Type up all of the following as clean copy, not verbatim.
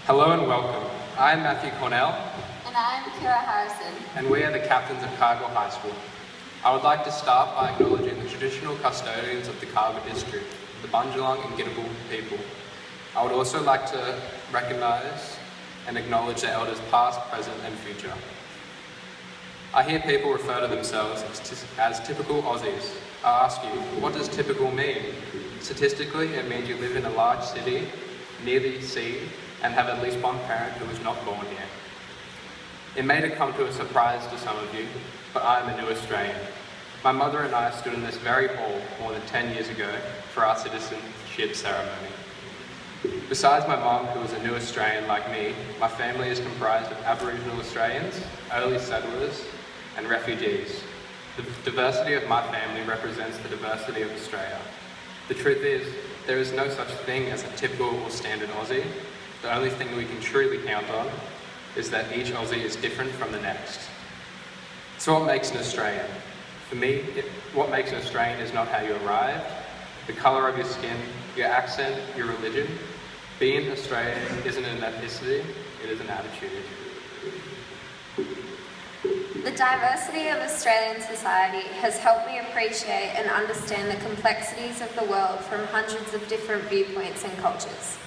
Hello and welcome. I'm Mattthew Cornell. And I'm Kira Harrison. And we are the captains of Cargill High School. I would like to start by acknowledging the traditional custodians of the Cargill district, the Bundjalung and Gidabal people. I would also like to recognise and acknowledge the elders past, present and future. I hear people refer to themselves as typical Aussies. I ask you, what does typical mean? Statistically, it means you live in a large city, near the sea, and have at least one parent who was not born here. It may have come to a surprise to some of you, but I am a new Australian. My mother and I stood in this very hall more than 10 years ago for our citizenship ceremony. Besides my mom, who is a new Australian like me, my family is comprised of Aboriginal Australians, early settlers, and refugees. The diversity of my family represents the diversity of Australia. The truth is, there is no such thing as a typical or standard Aussie. The only thing we can truly count on is that each Aussie is different from the next. So what makes an Australian? For me, what makes an Australian is not how you arrived, the colour of your skin, your accent, your religion. Being Australian isn't an ethnicity, it is an attitude. The diversity of Australian society has helped me appreciate and understand the complexities of the world from hundreds of different viewpoints and cultures.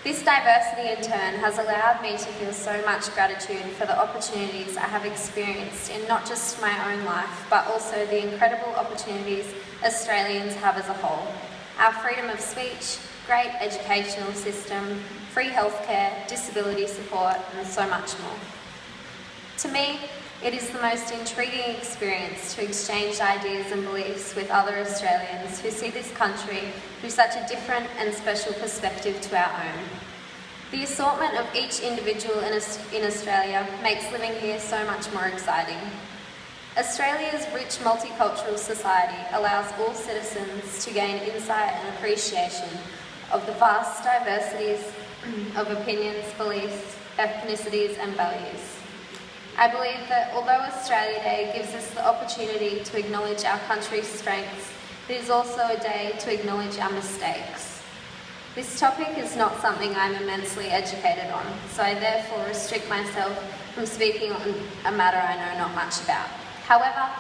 This diversity in turn has allowed me to feel so much gratitude for the opportunities I have experienced in not just my own life, but also the incredible opportunities Australians have as a whole. Our freedom of speech, great educational system, free healthcare, disability support, and so much more. To me, it is the most intriguing experience to exchange ideas and beliefs with other Australians who see this country through such a different and special perspective to our own. The assortment of each individual in Australia makes living here so much more exciting. Australia's rich multicultural society allows all citizens to gain insight and appreciation of the vast diversities of opinions, beliefs, ethnicities and values. I believe that although Australia Day gives us the opportunity to acknowledge our country's strengths, it is also a day to acknowledge our mistakes. This topic is not something I'm immensely educated on, so I therefore restrict myself from speaking on a matter I know not much about. However,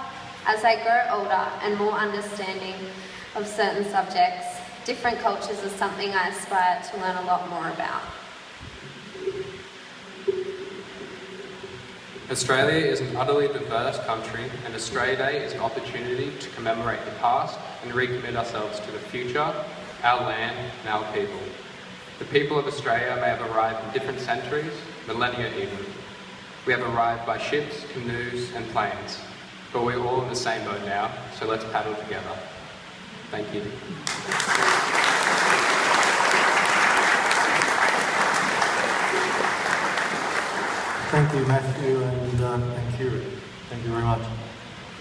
as I grow older and more understanding of certain subjects, different cultures is something I aspire to learn a lot more about. Australia is an utterly diverse country, and Australia Day is an opportunity to commemorate the past and recommit ourselves to the future, our land and our people. The people of Australia may have arrived in different centuries, millennia even. We have arrived by ships, canoes and planes, but we're all in the same boat now, so let's paddle together. Thank you. Thank you, Matthew and Kira. Thank you very much.